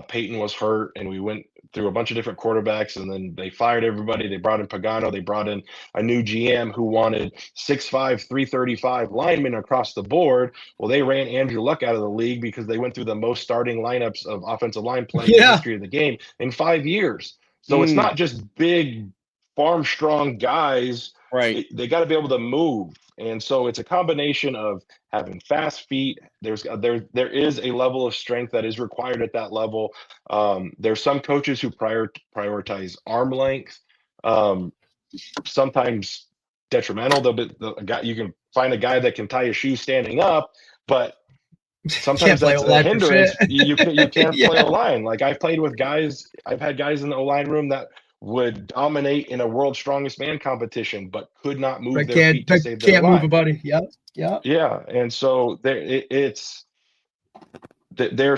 Peyton was hurt, and we went through a bunch of different quarterbacks, and then they fired everybody. They brought in Pagano. They brought in a new GM who wanted 6'5", 335 linemen across the board. Well, they ran Andrew Luck out of the league because they went through the most starting lineups of offensive line play in the history of the game in 5 years. So it's not just big farm strong guys. Right. They got to be able to move. And so it's a combination of having fast feet. There is a level of strength that is required at that level. There's some coaches who prioritize arm length. Sometimes detrimental. You can find a guy that can tie a shoe standing up, but sometimes that's a hindrance. You can't play O-line. Like I've played with guys. I've had guys in the O-line room that would dominate in a world's strongest man competition, but could not move their feet to save their life. Can't move a buddy. Yeah. And so there's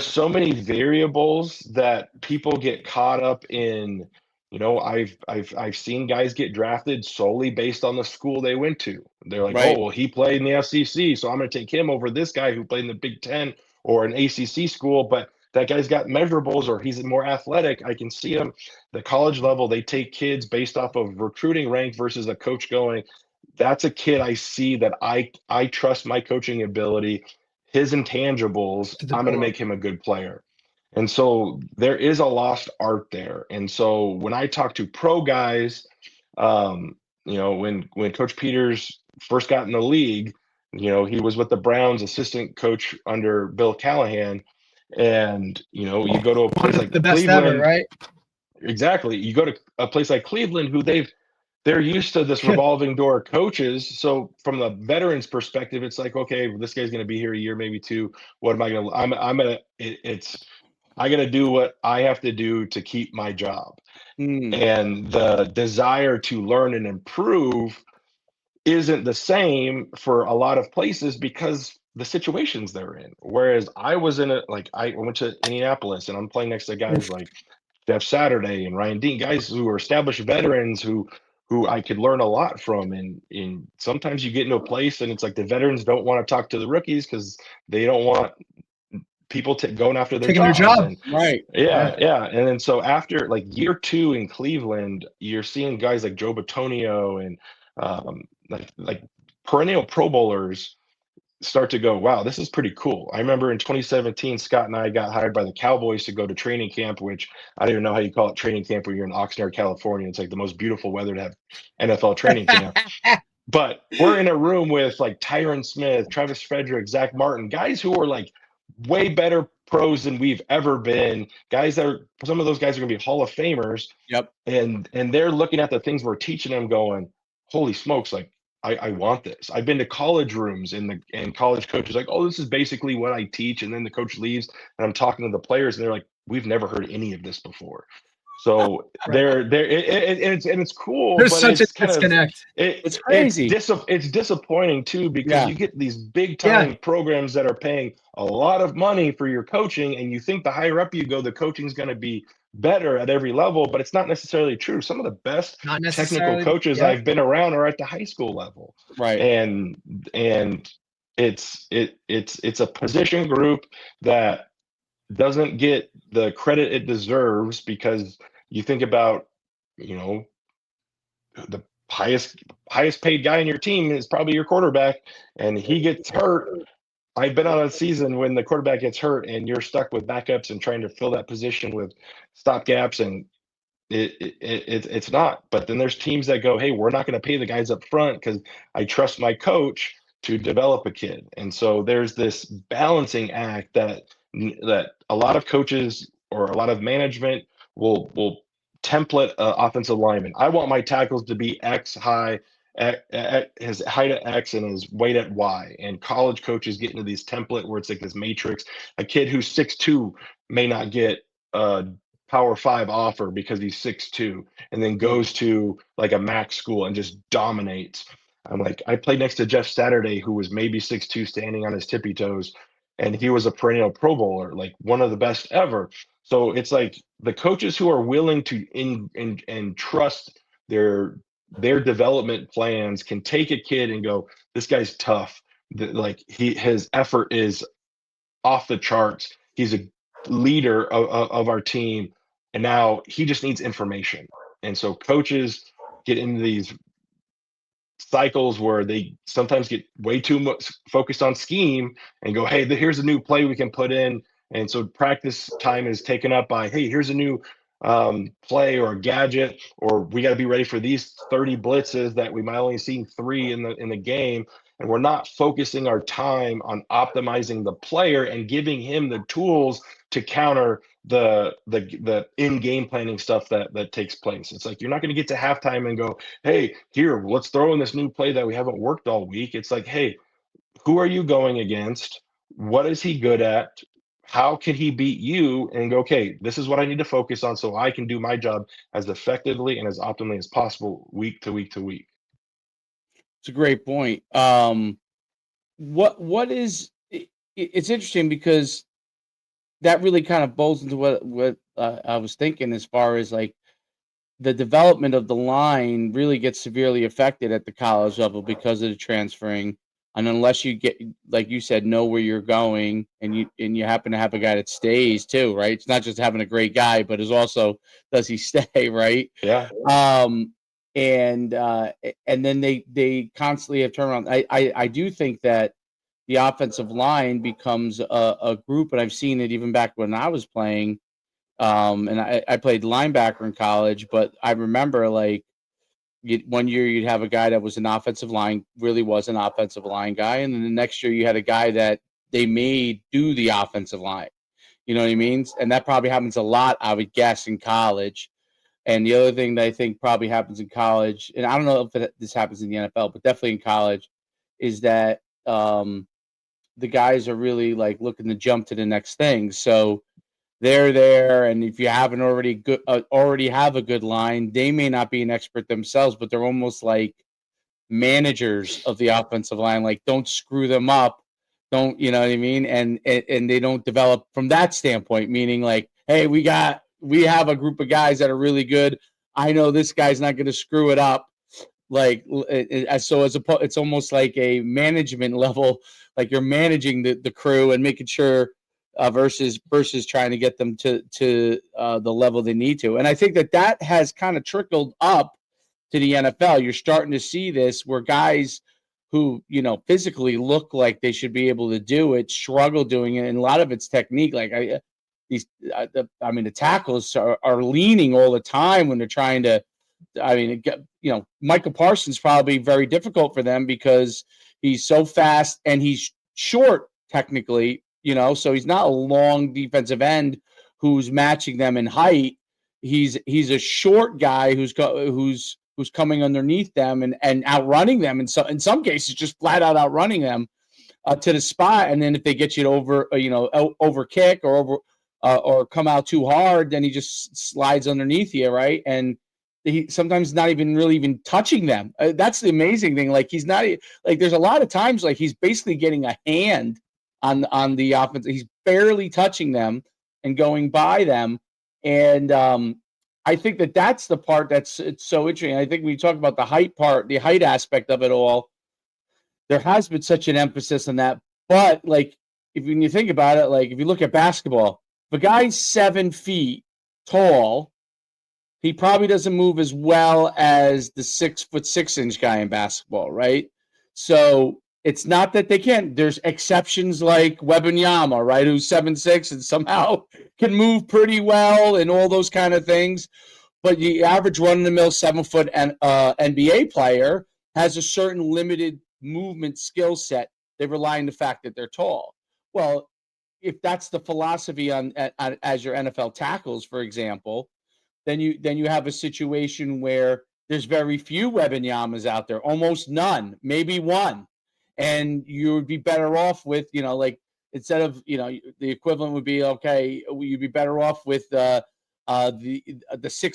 so many variables that people get caught up in. I've seen guys get drafted solely based on the school they went to. They're like, Right. oh, well, he played in the SEC, so I'm going to take him over this guy who played in the Big Ten or an ACC school, but that guy's got measurables or he's more athletic. I can see him. The college level, they take kids based off of recruiting rank versus a coach going, that's a kid I see that I trust my coaching ability, his intangibles, I'm going to make him a good player. And so there is a lost art there. And so when I talk to pro guys, when Coach Peters first got in the league, he was with the Browns assistant coach under Bill Callahan. And, you go to a place like the best Cleveland, ever, right? Exactly. You go to a place like Cleveland, who they're used to this revolving door coaches. So from the veterans perspective, it's like, okay, this guy's going to be here a year, maybe two. What am I going to, I got to do what I have to do to keep my job. And the desire to learn and improve isn't the same for a lot of places because the situations they're in. Whereas I was I went to Indianapolis and I'm playing next to guys like Jeff Saturday and Ryan Dean, guys who are established veterans who I could learn a lot from. And sometimes you get into a place and it's like the veterans don't want to talk to the rookies because they don't want people going after their jobs. And, right. Yeah. And then so after like year 2 in Cleveland, you're seeing guys like Joe Bitonio and like perennial Pro Bowlers start to go, wow, this is pretty cool. I remember in 2017, Scott and I got hired by the Cowboys to go to training camp, which I don't even know how you call it training camp when you're in Oxnard, California. It's like the most beautiful weather to have NFL training camp. But we're in a room with like Tyron Smith, Travis Frederick, Zach Martin, guys who are like way better pros than we've ever been. Some of those guys are going to be Hall of Famers. Yep. And they're looking at the things we're teaching them going, holy smokes, like, I want this. I've been to college rooms and college coaches like, oh, this is basically what I teach. And then the coach leaves and I'm talking to the players and they're like, we've never heard any of this before. So it's cool. There's but such it's a disconnect. It's crazy. It's disappointing too, because you get these big time programs that are paying a lot of money for your coaching. And you think the higher up you go, the coaching is going to be better at every level, but it's not necessarily true. Some of the best technical coaches I've been around are at the high school level. Right. And it's a position group that doesn't get the credit it deserves, because you think about, the highest paid guy in your team is probably your quarterback, and he gets hurt. I've been on a season when the quarterback gets hurt and you're stuck with backups and trying to fill that position with stopgaps, and it's not. But then there's teams that go, hey, we're not going to pay the guys up front because I trust my coach to develop a kid. And so there's this balancing act that a lot of coaches or a lot of management will template offensive lineman. I want my tackles to be X high, his height at X and his weight at Y. And college coaches get into these template where it's like this matrix. A kid who's 6'2" may not get a Power 5 offer because he's 6'2", and then goes to like a MAC school and just dominates. I'm like, I played next to Jeff Saturday, who was maybe 6'2", standing on his tippy toes, and he was a perennial Pro Bowler, like one of the best ever. So it's like the coaches who are willing to and trust their development plans can take a kid and go, this guy's tough. Like his effort is off the charts. He's a leader of our team, and now he just needs information. And so coaches get into these cycles where they sometimes get way too much focused on scheme and go, hey, here's a new play we can put in. And so practice time is taken up by, hey, here's a new play or a gadget, or we got to be ready for these 30 blitzes that we might only see 3 in the game. And we're not focusing our time on optimizing the player and giving him the tools to counter the in game planning stuff that takes place. It's like you're not going to get to halftime and go, hey, here, let's throw in this new play that we haven't worked all week. It's like, hey, who are you going against? What is he good at? How can he beat you? And go, okay, this is what I need to focus on so I can do my job as effectively and as optimally as possible week to week to week. It's a great point. What is it's interesting because that really kind of bolts into what I was thinking as far as like the development of the line really gets severely affected at the college level because of the transferring. And unless you get, like you said, know where you're going, and you happen to have a guy that stays too, right? It's not just having a great guy, but is also does he stay, right? Yeah. Um, and then they constantly have turnaround. I do think that the offensive line becomes a group, and I've seen it even back when I was playing. And I played linebacker in college, but I remember like one year you'd have a guy that was an offensive line, really was an offensive line guy, and then the next year you had a guy that they made do the offensive line. You know what I mean? And that probably happens a lot, I would guess, in college. And the other thing that I think probably happens in college, and I don't know if this happens in the NFL, but definitely in college, is that the guys are really like looking to jump to the next thing. So they're there, and if you haven't already have a good line, they may not be an expert themselves, but they're almost like managers of the offensive line. Like, don't screw them up. Don't, you know what I mean? And they don't develop from that standpoint, meaning like, hey, we have a group of guys that are really good. I know this guy's not going to screw it up. Like, so it's almost like a management level, like you're managing the crew and making sure versus trying to get them to the level they need to. And I think that has kind of trickled up to the NFL. You're starting to see this where guys who, physically look like they should be able to do it struggle doing it, and a lot of it's technique. Like the tackles are leaning all the time when they're trying to. I mean, Michael Parsons probably very difficult for them because he's so fast and he's short technically, so he's not a long defensive end who's matching them in height. He's a short guy who's coming underneath them and outrunning them, and so in some cases just flat out outrunning them to the spot. And then if they get you to over kick or come out too hard, then he just slides underneath you, right? And he sometimes not even touching them. That's the amazing thing. Like he's not like there's a lot of times like he's basically getting a hand on the offense. He's barely touching them and going by them. And I think that's the part it's so interesting. I think when you talk about the height aspect of it all, there has been such an emphasis on that. But like when you think about it, like if you look at basketball, if a guy's 7 feet tall, he probably doesn't move as well as the 6'6" guy in basketball, right? So it's not that they can't. There's exceptions like Wembanyama, right, who's 7'6" and somehow can move pretty well and all those kind of things. But the average run-of-the-mill 7-foot NBA player has a certain limited movement skill set. They rely on the fact that they're tall. Well, if that's the philosophy as your NFL tackles, for example, then you have a situation where there's very few Wembanyama's out there, almost none, maybe one, and you would be better off with like instead of the equivalent would be okay, you'd be better off with the 6'9",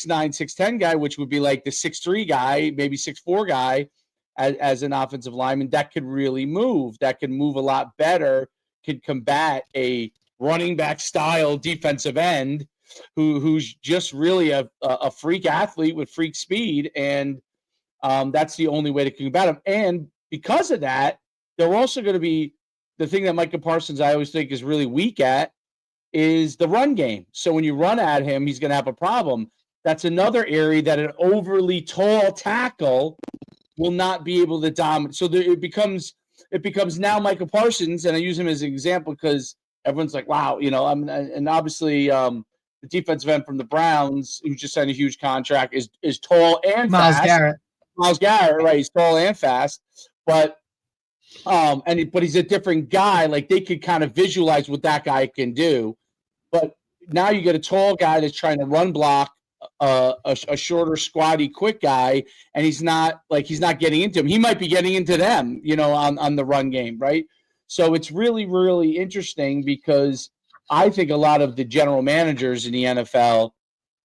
6'10" guy, which would be like the 6'3" guy, maybe 6'4" guy as an offensive lineman that could really move, that can move a lot better, could combat a running back style defensive end who's just really a freak athlete with freak speed, and that's the only way to combat him. And because of that, they're also going to be the thing that Micah Parsons I always think is really weak at is the run game. So when you run at him, he's going to have a problem. That's another area that an overly tall tackle will not be able to dominate. So it becomes now Michael Parsons, and I use him as an example because everyone's like, wow, and obviously the defensive end from the Browns, who just signed a huge contract, is tall and Myles fast. Garrett. Myles Garrett, right? He's tall and fast, but he's a different guy. Like they could kind of visualize what that guy can do. But now you get a tall guy that's trying to run block a shorter, squatty, quick guy, and he's not getting into him. He might be getting into them, on the run game, right? So it's really, really interesting because I think a lot of the general managers in the NFL,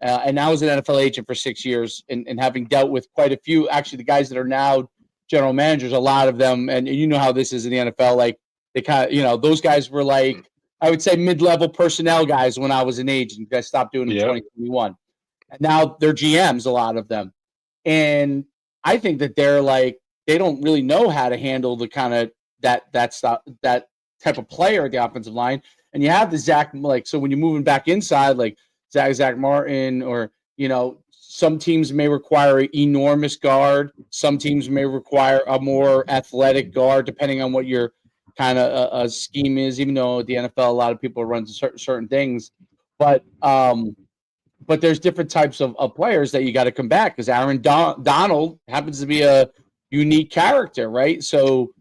and I was an NFL agent for 6 years, and having dealt with quite a few, actually the guys that are now general managers, a lot of them, and you know how this is in the NFL, like they kind of, those guys were like, I would say mid-level personnel guys when I was an agent. I stopped doing it in 2021. And now they're GMs, a lot of them. And I think that they're like, they don't really know how to handle the kind of that type of player at the offensive line. And you have the Zach, like, so when you're moving back inside, like Zach Martin, or, some teams may require an enormous guard. Some teams may require a more athletic guard, depending on what your kind of a scheme is, even though at the NFL, a lot of people run certain things. But there's different types of players that you got to combat, because Aaron Donald happens to be a unique character, right? So